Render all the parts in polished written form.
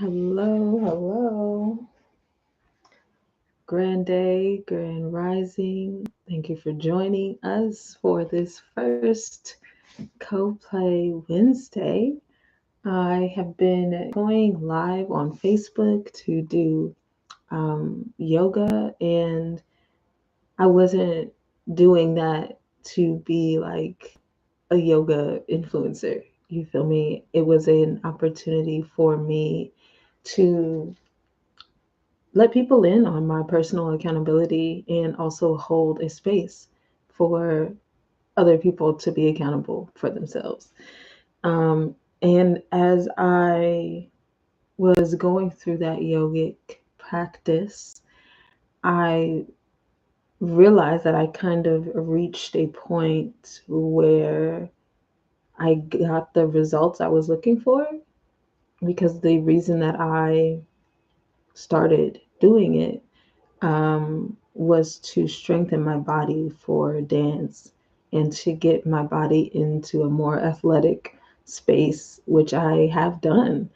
Hello, hello. Grand day, grand rising. Thank you for joining us for this first Co-Play Wednesday. I have been going live on Facebook to do yoga, and I wasn't doing that to be like a yoga influencer. You feel me? It was an opportunity for me to let people in on my personal accountability and also hold a space for other people to be accountable for themselves. And as I was going through that yogic practice, I realized that I kind of reached a point where I got the results I was looking for, because the reason that I started doing it was to strengthen my body for dance and to get my body into a more athletic space, which I have done.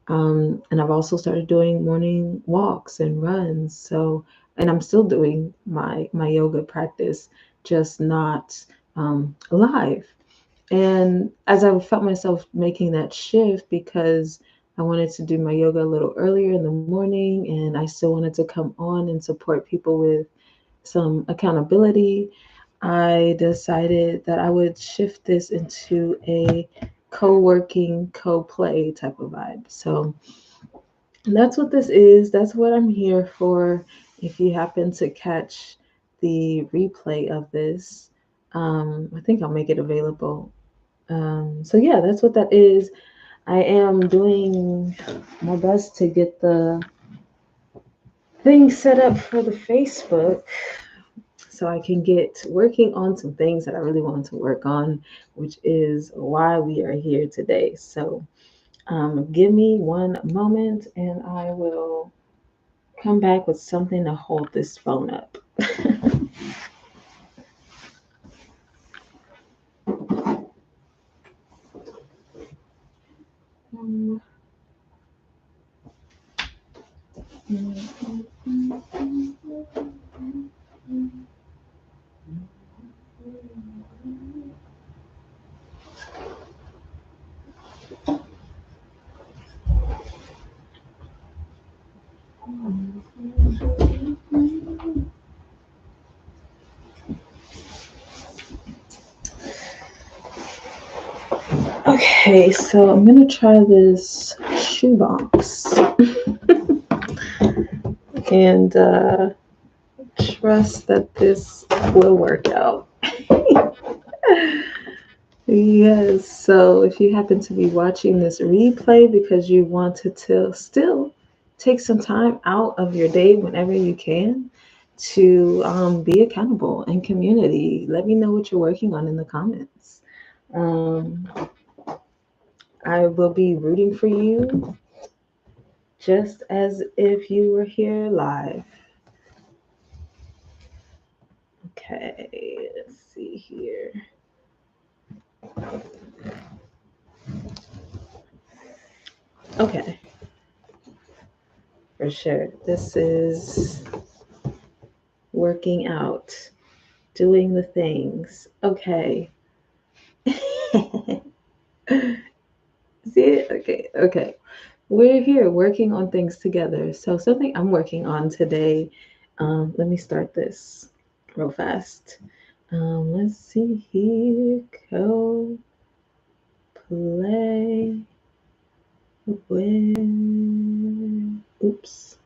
And I've also started doing morning walks and runs. So, and I'm still doing my yoga practice, just not live. And as I felt myself making that shift, because I wanted to do my yoga a little earlier in the morning and I still wanted to come on and support people with some accountability, I decided that I would shift this into a co working, co play type of vibe. So that's what this is. That's what I'm here for. If you happen to catch the replay of this, I think I'll make it available. So yeah, that's what that is. I am doing my best to get the thing set up for the Facebook so I can get working on some things that I really want to work on, which is why we are here today. So give me one moment and I will come back with something to hold this phone up. Okay, so I'm gonna try this shoebox and trust that this will work out. Yes, so if you happen to be watching this replay because you want to still take some time out of your day whenever you can to be accountable in community, let me know what you're working on in the comments. Um, I will be rooting for you just as if you were here live. Okay, let's see here. Okay, for sure. This is working out, doing the things. Okay. See it? Okay, okay. We're here working on things together. So, something I'm working on today, let me start this real fast. Let's see here. Co play with, oops,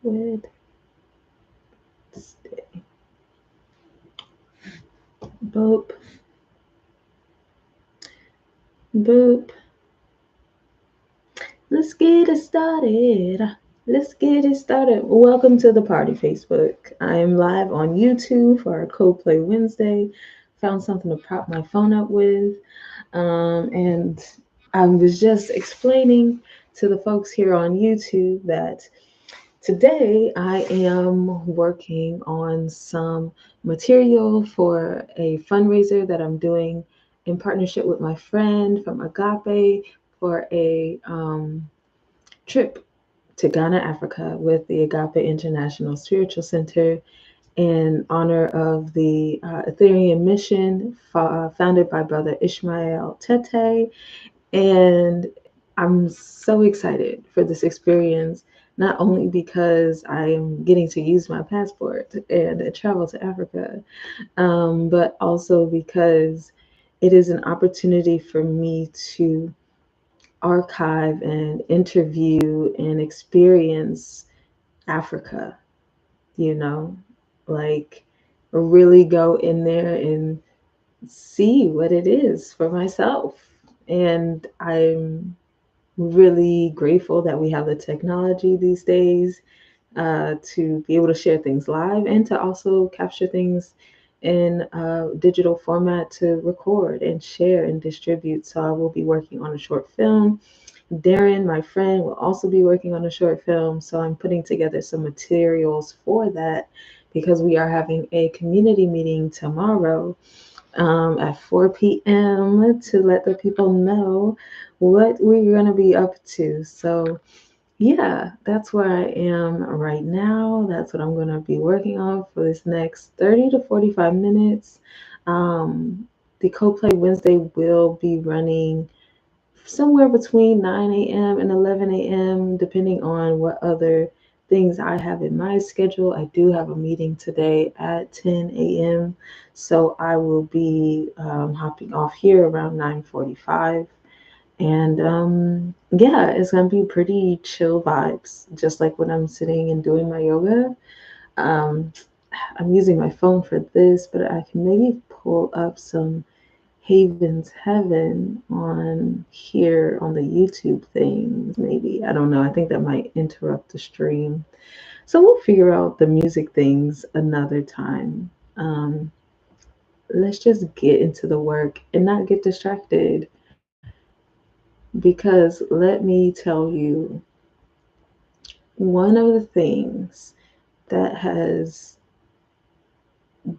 Wednesday. Boop, boop. Let's get it started. Let's get it started. Welcome to the party, Facebook. I am live on YouTube for our Co-Play Wednesday. Found something to prop my phone up with. And I was just explaining to the folks here on YouTube that today I am working on some material for a fundraiser that I'm doing in partnership with my friend from Agape for a trip to Ghana, Africa with the Agape International Spiritual Center in honor of the Ethereum mission founded by Brother Ishmael Tete. And I'm so excited for this experience, not only because I'm getting to use my passport and travel to Africa, but also because it is an opportunity for me to archive and interview and experience Africa, you know, like really go in there and see what it is for myself. And I'm really grateful that we have the technology these days to be able to share things live and to also capture things in digital format to record and share and distribute. So I will be working on a short film. Darren, my friend, will also be working on a short film. So I'm putting together some materials for that because we are having a community meeting tomorrow at 4 p.m. to let the people know what we're going to be up to. So, yeah, that's where I am right now. That's what I'm going to be working on for this next 30 to 45 minutes. The CoPlay Wednesday will be running somewhere between 9 a.m. and 11 a.m., depending on what other things I have in my schedule. I do have a meeting today at 10 a.m., so I will be hopping off here around 9:45. And yeah, it's going to be pretty chill vibes, just like when I'm sitting and doing my yoga. Um, I'm using my phone for this, but I can maybe pull up some Haven's Heaven on here on the YouTube things, maybe. I don't know. I think that might interrupt the stream. So we'll figure out the music things another time. Let's just get into the work and not get distracted because let me tell you, one of the things that has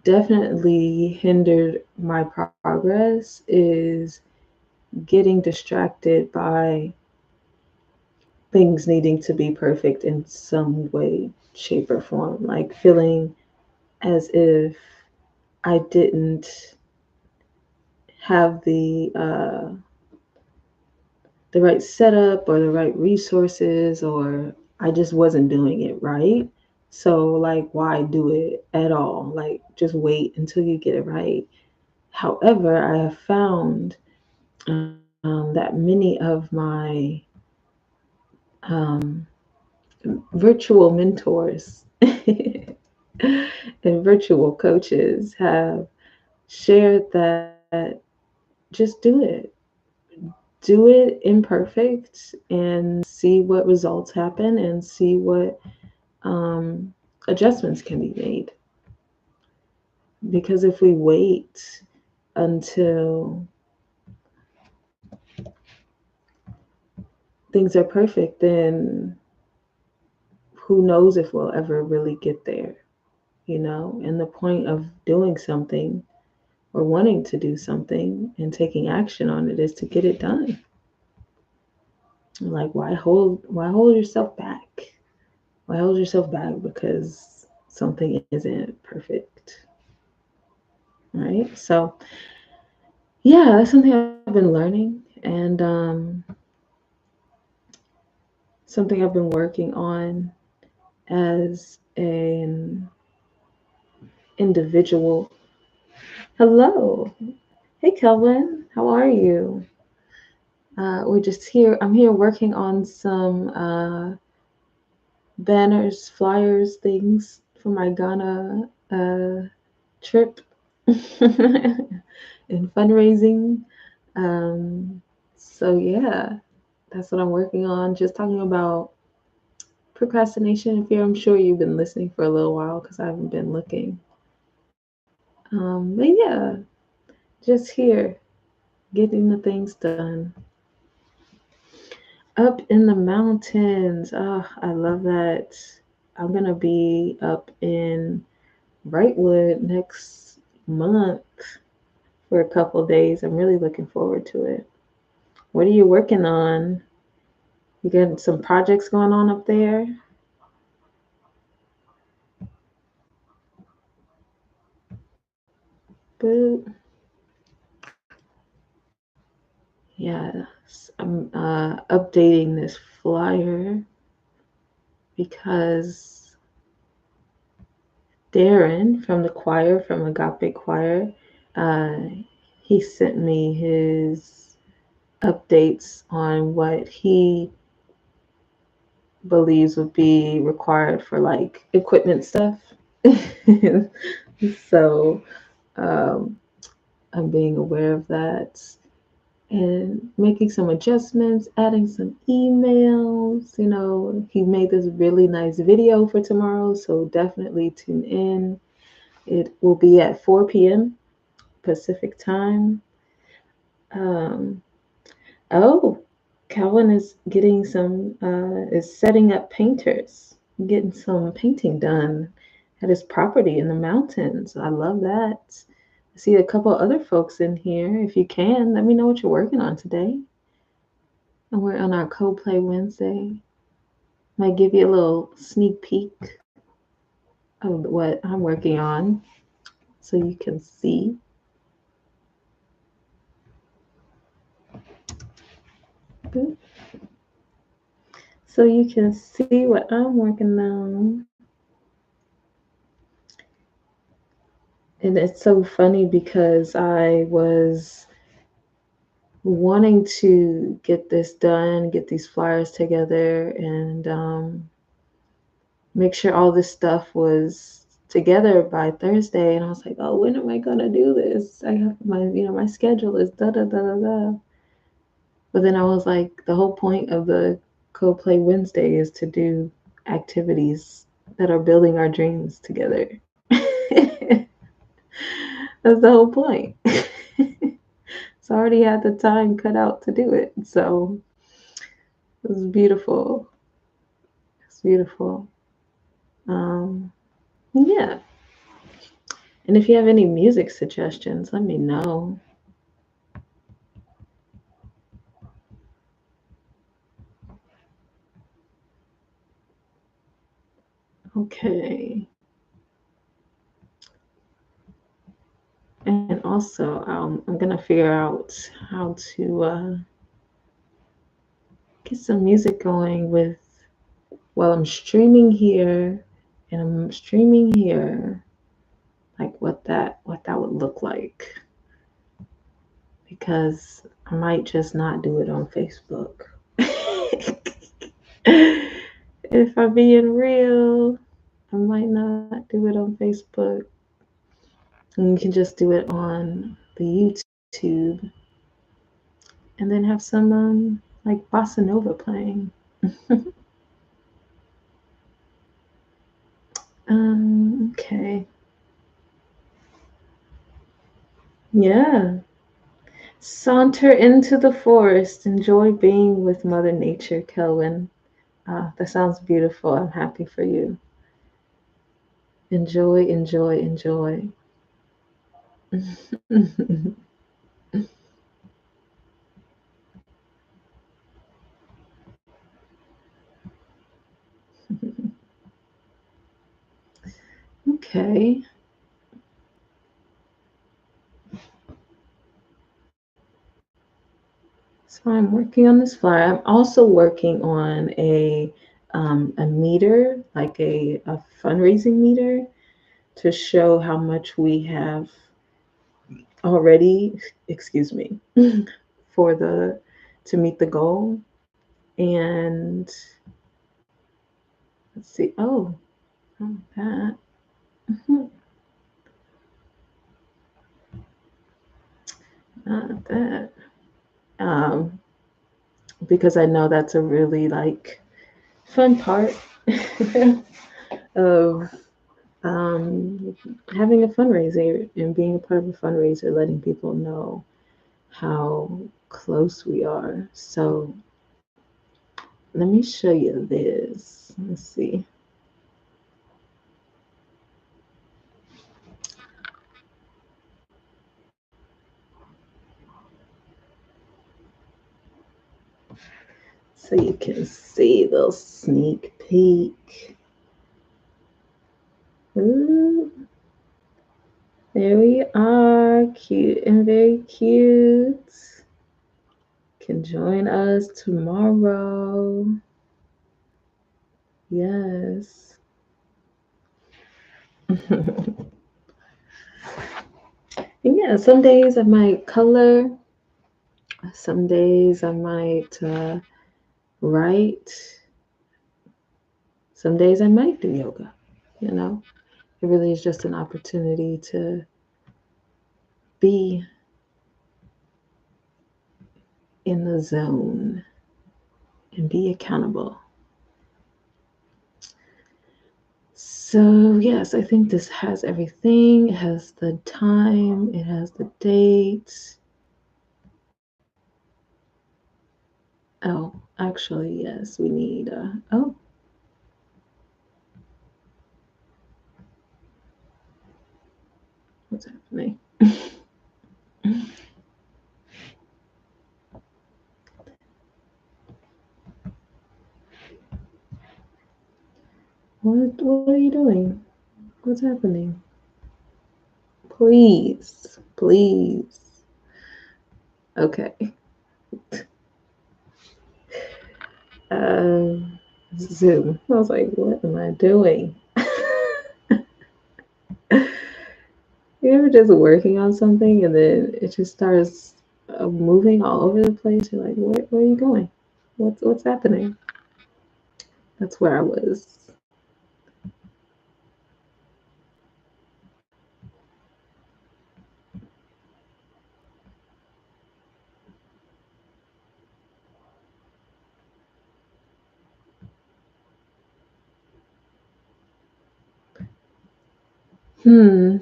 definitely hindered my progress is getting distracted by things needing to be perfect in some way, shape, or form. Like feeling as if I didn't have the right setup or the right resources, or I just wasn't doing it right. So like, why do it at all? Like, just wait until you get it right. However, I have found that many of my um, virtual mentors and virtual coaches have shared that just do it. Do it imperfect and see what results happen and see what adjustments can be made. Because if we wait until things are perfect, then who knows if we'll ever really get there, you know? And the point of doing something or wanting to do something and taking action on it is to get it done. Like, why hold yourself back? Why hold yourself back because something isn't perfect? Right? So yeah, that's something I've been learning, and something I've been working on as an individual. Hello. Hey Kelvin, how are you? We're just here. I'm here working on some banners, flyers, things for my Ghana trip and fundraising. So yeah, that's what I'm working on. Just talking about procrastination and fear. I'm sure you've been listening for a little while because I haven't been looking. But yeah, just here getting the things done. Up in the mountains. Oh, I love that. I'm gonna be up in Brightwood next month for a couple days. I'm really looking forward to it. What are you working on You got some projects going on up there? Boop. Yes, I'm updating this flyer because Darren from the choir, from Agape Choir, uh, he sent me his updates on what he believes would be required for like equipment stuff. So um, I'm being aware of that and making some adjustments, adding some emails. You know, he made this really nice video for tomorrow, so definitely tune in. It will be at 4 p.m. Pacific time. Um, oh, Calvin is getting is setting up painters, getting some painting done at his property in the mountains. I love that. I see a couple other folks in here. If you can, let me know what you're working on today. And we're on our Co-Play Wednesday. Might give you a little sneak peek of what I'm working on so you can see. So you can see what I'm working on. And it's so funny because I was wanting to get this done, get these flyers together, and make sure all this stuff was together by Thursday. And I was like, oh, when am I gonna do this? I have my schedule is da da da da da. But then I was like, the whole point of the Co-Play Wednesday is to do activities that are building our dreams together. That's the whole point. So I already had the time cut out to do it. So it was beautiful. It's beautiful. Yeah. And if you have any music suggestions, let me know. Okay. And also, I'm going to figure out how to get some music going with while I'm streaming here and I'm streaming here, like what that would look like. Because I might just not do it on Facebook. If I'm being real, I might not do it on Facebook. And you can just do it on the YouTube and then have some like bossa nova playing. Okay. Yeah. Saunter into the forest. Enjoy being with Mother Nature, Kelvin. That sounds beautiful. I'm happy for you. Enjoy, enjoy, enjoy. Okay. So I'm working on this flyer. I'm also working on a meter, like a fundraising meter, to show how much we have already, excuse me, for the to meet the goal. And let's see. Oh, that. Not that. Um, because I know that's a really like fun part of having a fundraiser and being a part of a fundraiser, letting people know how close we are. So let me show you this. Let's see. so you can see the sneak peek. Ooh. There we are, cute and very cute. Can join us tomorrow. Yes. And yeah, some days I might color, some days I might write, some days I might do yoga. You know, it really is just an opportunity to be in the zone and be accountable. So, yes, I think this has everything. It has the time, it has the date. Oh, actually, yes, we need, oh, what's happening? What are you doing? What's happening? Please, please. Okay. Zoom. I was like, what am I doing? You ever just working on something and then it just starts moving all over the place? You're like, where are you going? What's happening? That's where I was. Hmm.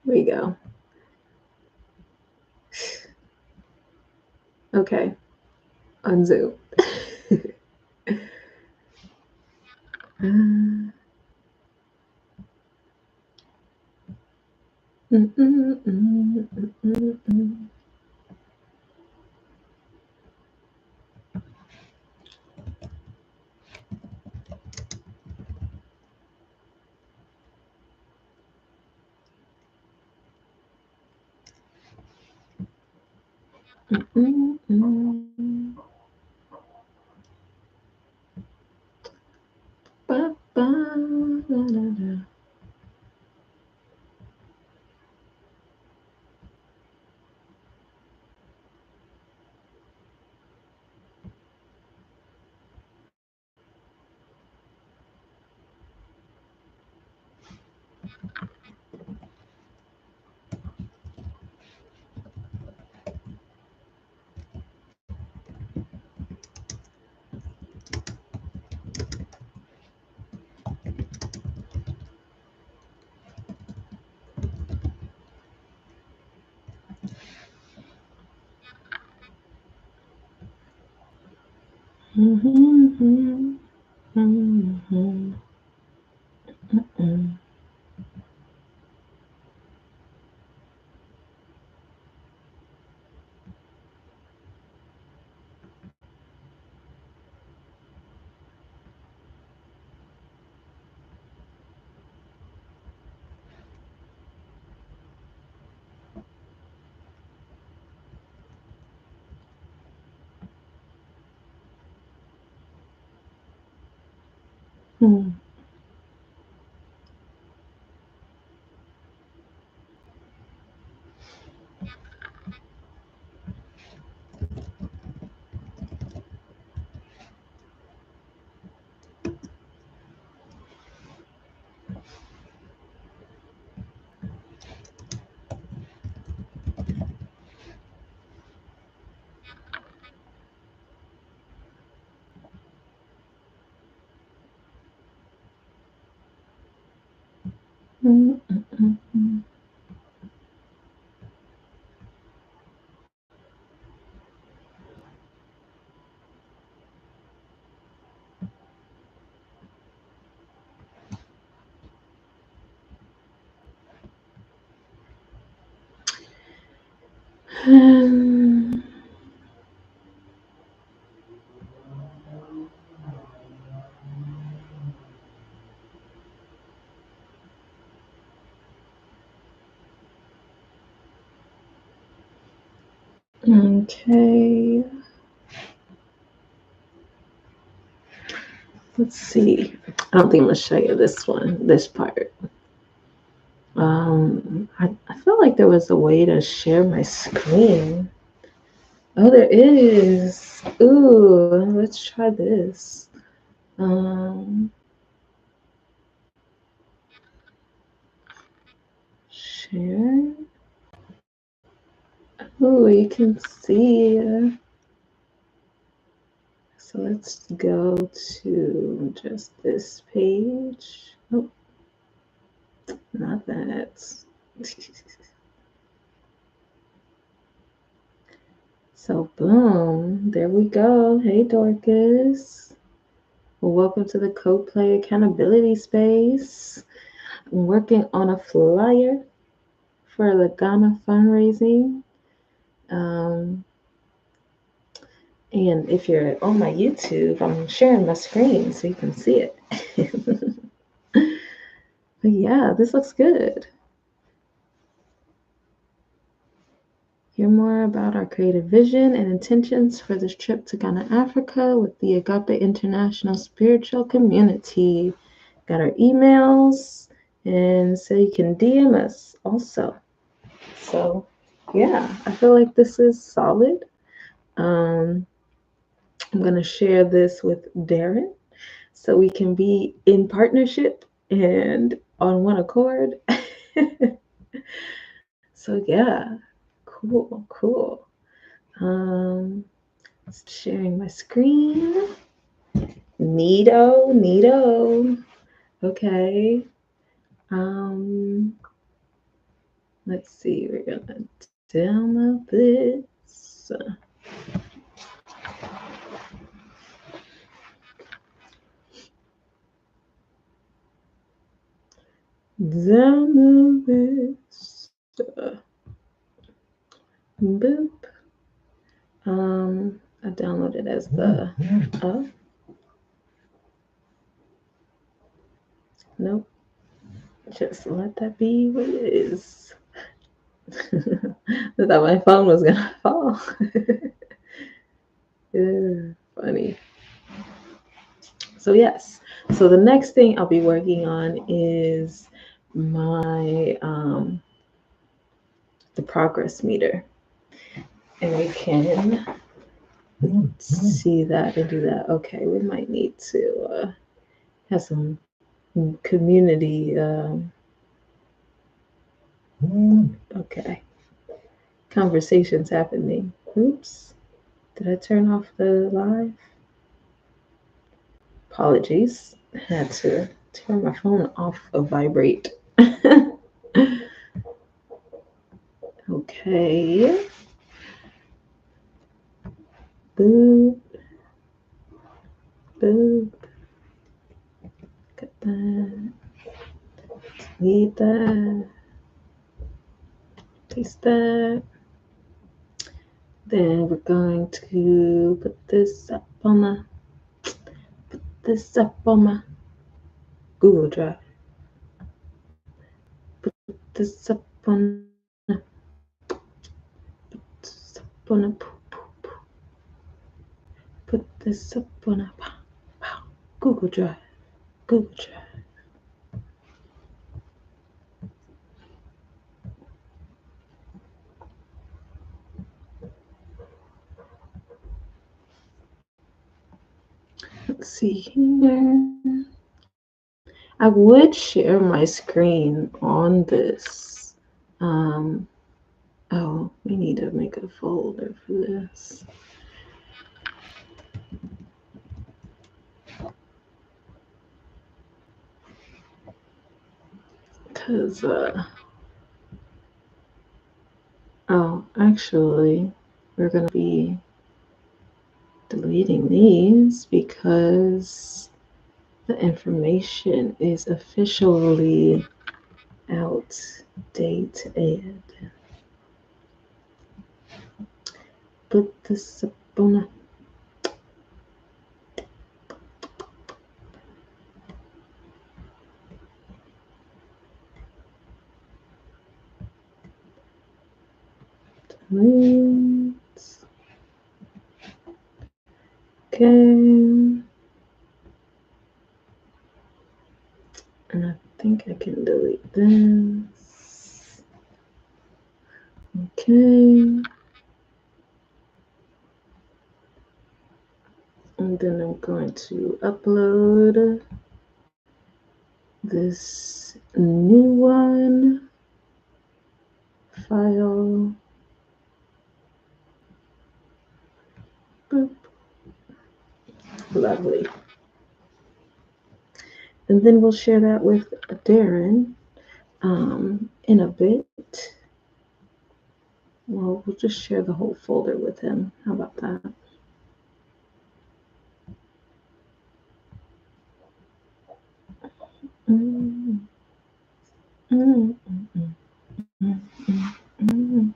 There we go. Okay. On Zoom. Ba, ba, da, da, da. Hmm. Okay. Let's see. I don't think I'm gonna show you this part. I feel like there was a way to share my screen. Oh, there is. Ooh, let's try this. Share. Oh, you can see. So let's go to just this page. Oh, not that. So boom, there we go. Hey Dorcas. Well, welcome to the Co-Play Accountability Space. I'm working on a flyer for the Ghana fundraising. And if you're on my YouTube, I'm sharing my screen so you can see it. But yeah, this looks good. Hear more about our creative vision and intentions for this trip to Ghana, Africa with the Agape International Spiritual Community. Got our emails, and so you can DM us also. So yeah, I feel like this is solid. I'm going to share this with Darren so we can be in partnership and on one accord. So yeah, cool. Sharing my screen. Neato. Okay. Let's see. We're gonna download this. Download this. Boop. I downloaded as the. Nope. Just let that be what it is. I thought my phone was gonna fall. Yeah, funny. So yes. So the next thing I'll be working on is my the progress meter, and we can see that and do that. Okay, we might need to have some community. Okay, conversations happening. Oops, did I turn off the live? Apologies. I had to turn my phone off of vibrate. Okay. Boop. Boop. Got that. Delete that. Paste that. Then we're going to put this up on my Google Drive. Put this up on a put this up on a Google Drive. Google Drive. Let's see here. I would share my screen on this. Oh, we need to make a folder for this. Because, oh, actually, we're going to be deleting these because the information is officially outdated. put this up on a delete. Okay. And I think I can delete this. Okay. And then I'm going to upload this new one file. Boop. Lovely. And then we'll share that with Darren in a bit. Well, we'll just share the whole folder with him. How about that? Mm, mm, mm, mm, mm, mm, mm,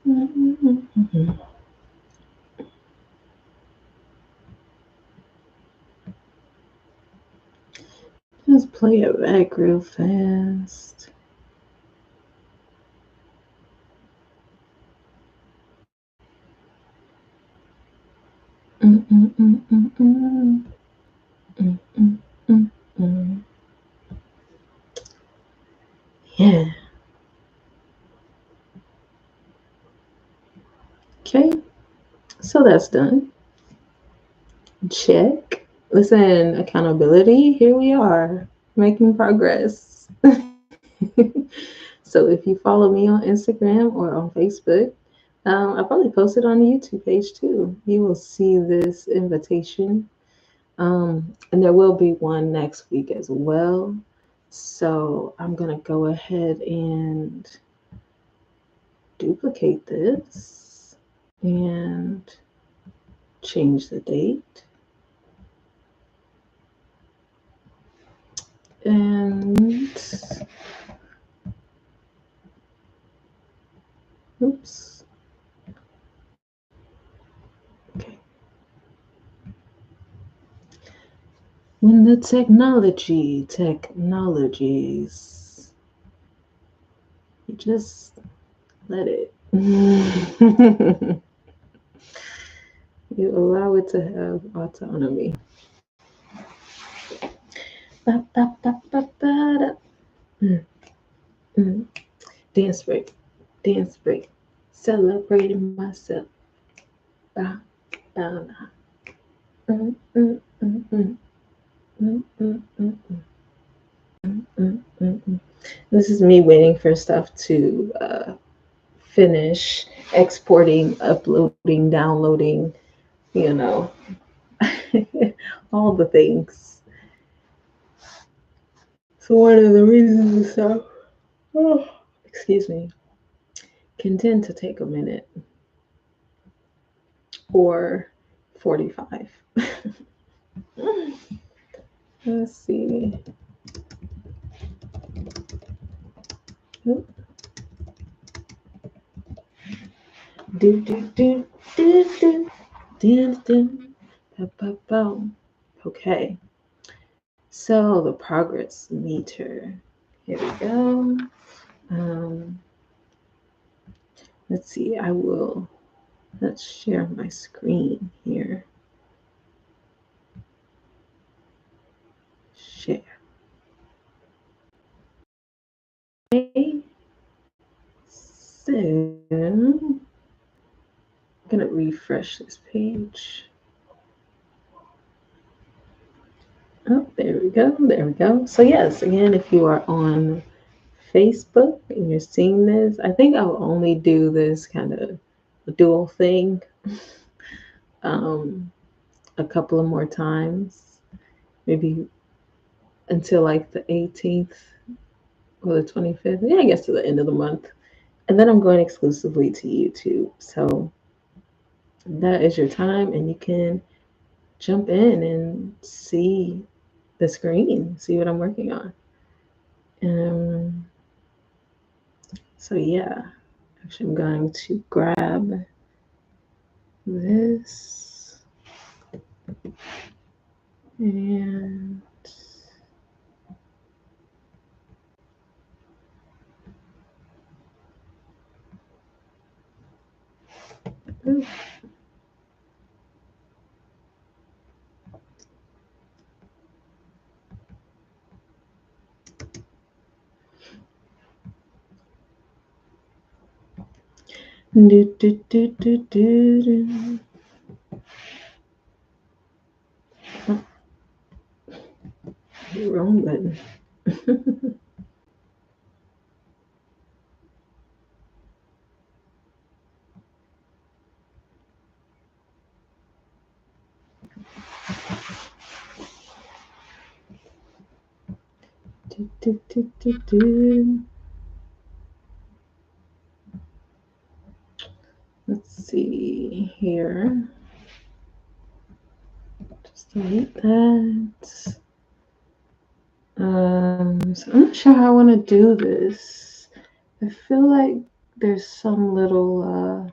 mm, mm. Just play it back real fast. Mm, mm, mm, mm, mm. Mm, mm, mm, mm. Yeah. Okay. So that's done. Check. Listen, accountability. Here we are making progress. So if you follow me on Instagram or on Facebook, I probably post it on the YouTube page too. You will see this invitation. And there will be one next week as well. So I'm going to go ahead and duplicate this and change the date. And oops. Okay. When the technologies, you just let it. You allow it to have autonomy. Ba, ba, ba, ba, ba, da. Mm. Dance break. Dance break. Celebrating myself. Ba, ba, ba. Mm, mm, mm, mm. Mm, mm, mm, mm. This is me waiting for stuff to finish exporting, uploading, downloading, you know, all the things. So one of the reasons so, oh, excuse me, can tend to take a minute or 45. Let's see. Do, do, do, do, do, do, do, do. Okay. So the progress meter. Here we go. Um, let's see. Let's share my screen here. Share. Okay. So I'm going to refresh this page. Oh, there we go. There we go. So yes, again, if you are on Facebook and you're seeing this, I think I'll only do this kind of dual thing um, a couple of more times, maybe until like the 18th or the 25th. Yeah, I guess to the end of the month. And then I'm going exclusively to YouTube. So that is your time, and you can jump in and see the screen, see what I'm working on. So yeah, actually I'm going to grab this and ooh. Do, do, do, do, do, do. Oh, wrong button. Do, do, do, do, do. Let's see here. Just delete that. So I'm not sure how I want to do this. I feel like there's some little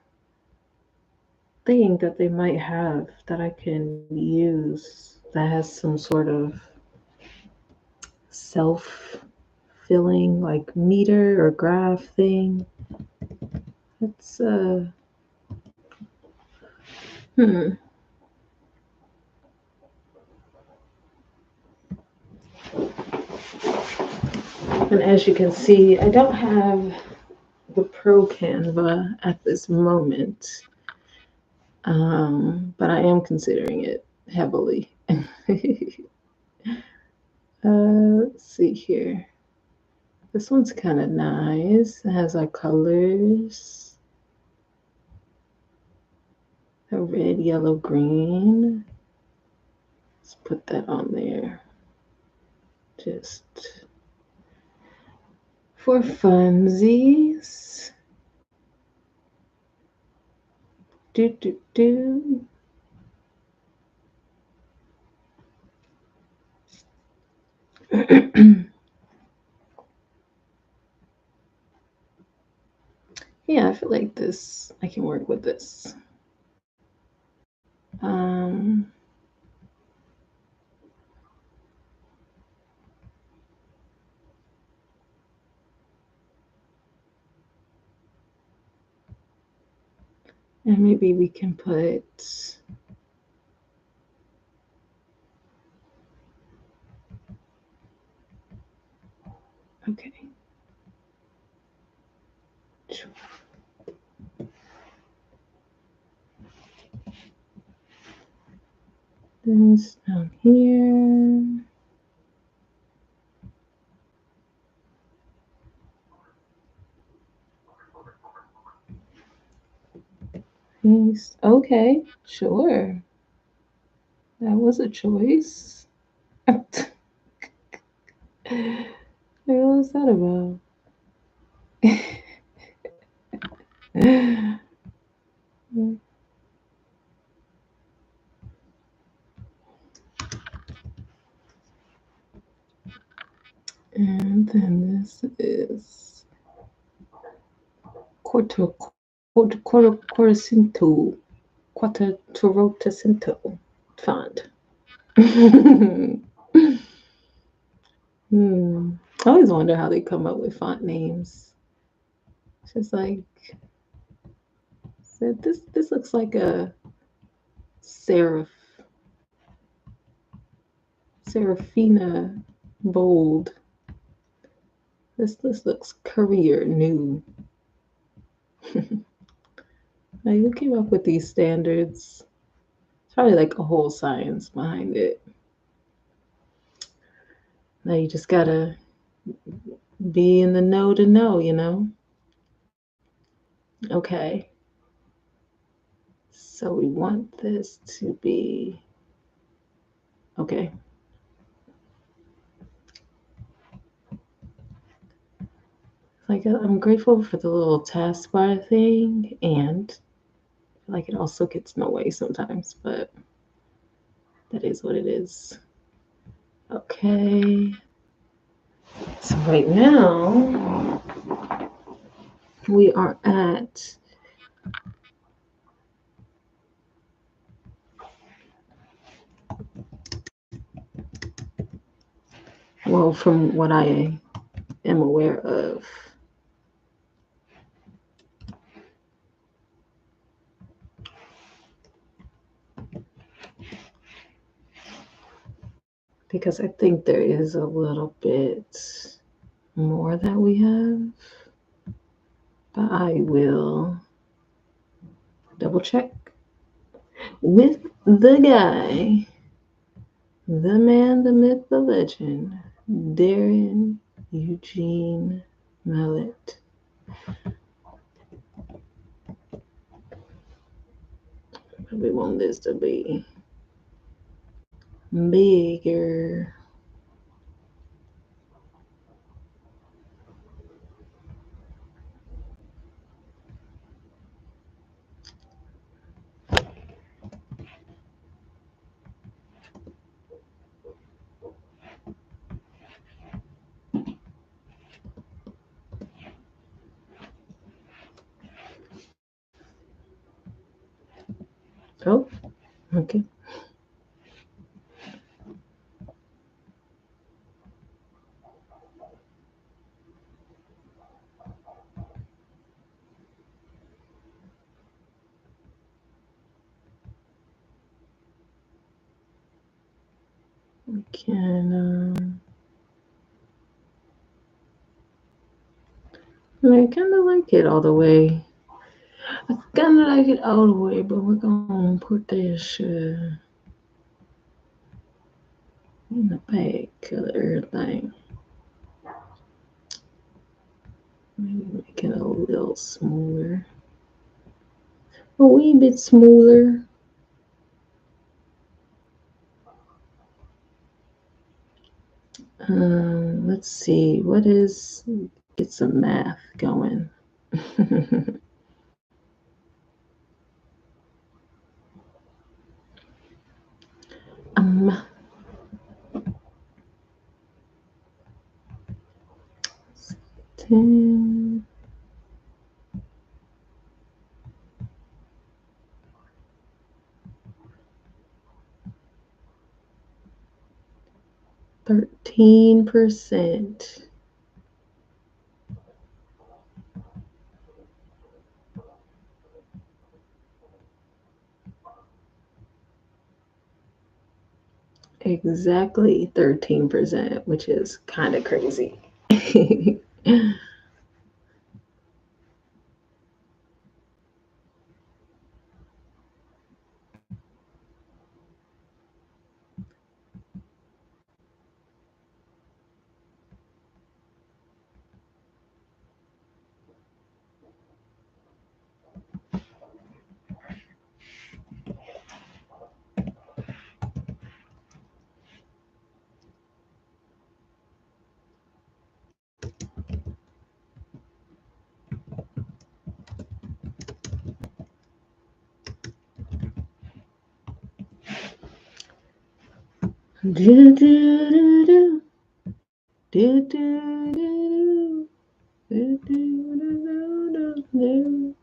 thing that they might have that I can use that has some sort of self-filling like meter or graph thing. It's hmm. And as you can see, I don't have the Pro Canva at this moment, but I am considering it heavily. Let's see here. This one's kind of nice. It has our colors. The red, yellow, green. Let's put that on there. Just for funsies. Do, do, do. Yeah, I feel like this, I can work with this. Um, and maybe we can put, okay. This down here. Okay, sure. That was a choice. What was that about? And then this is Quattrocinto font. I always wonder how they come up with font names. It's just like, so this looks like a Serafina bold. This looks career new. Like, who came up with these standards? It's probably like a whole science behind it. Now you just gotta be in the know to know, you know? Okay. So we want this to be, okay. Like, I'm grateful for the little taskbar thing, and like it also gets in the way sometimes, but that is what it is. Okay. So right now we are at from what I am aware of, because I think there is a little bit more that we have, but I will double check with the guy, the man, the myth, the legend, Darren Eugene Mellett. We want this to be bigger. Oh, okay. We can, I mean, I kind of like it all the way. I kind of like it all the way, but we're going to put this in the back of everything. Maybe make it a little smoother. A wee bit smoother. Let's see. What is... Get some math going. 10. 13%. Exactly 13%, which is kind of crazy. Do, do, do, do. Do, do, do, do, do, do, do.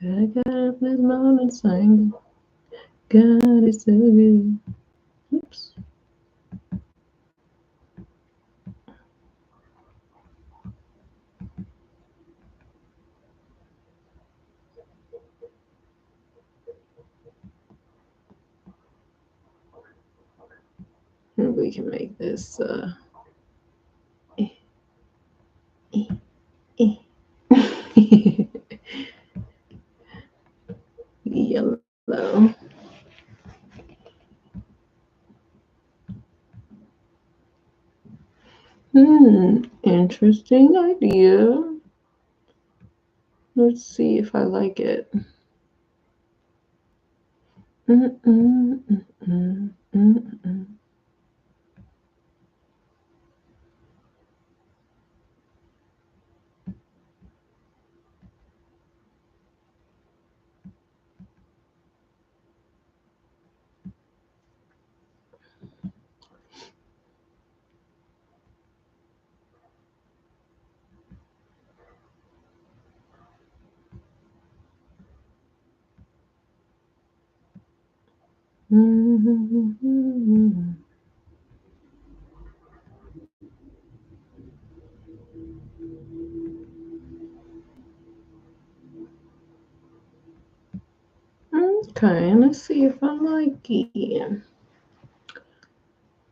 I got up this morning singing, God is so good. Oops. We can make this eh, eh, eh. Yellow. Interesting idea. Let's see if I like it. Okay, let's see if I like it.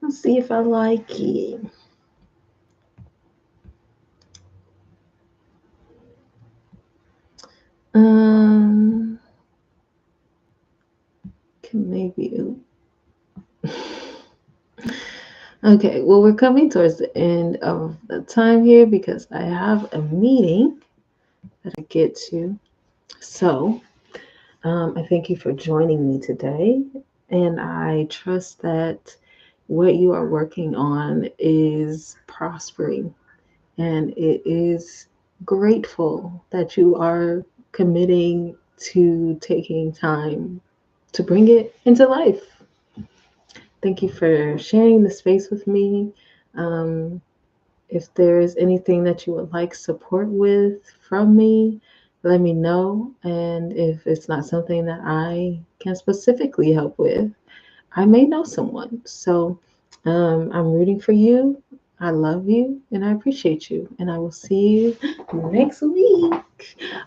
Let's see if I like it. Um, can maybe. Okay, well, we're coming towards the end of the time here because I have a meeting that I get to. So, I thank you for joining me today, and I trust that what you are working on is prospering, and it is grateful that you are committing to taking time to bring it into life. Thank you for sharing the space with me. Um, if there is anything that you would like support with from me, let me know. And if it's not something that I can specifically help with, I may know someone. So I'm rooting for you. I love you and I appreciate you. And I will see you next week.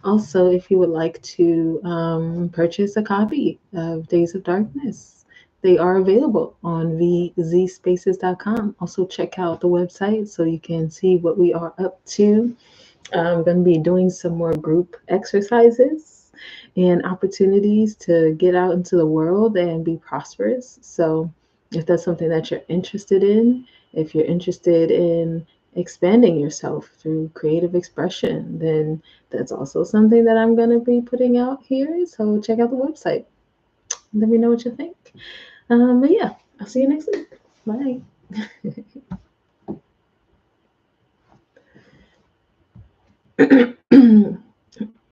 Also, if you would like to purchase a copy of Days of Darkness, they are available on vzspaces.com. Also, check out the website so you can see what we are up to. I'm going to be doing some more group exercises and opportunities to get out into the world and be prosperous. So, if that's something that you're interested in, if you're interested in expanding yourself through creative expression, then that's also something that I'm going to be putting out here. So, check out the website. Let me know what you think. But yeah, I'll see you next week. Bye.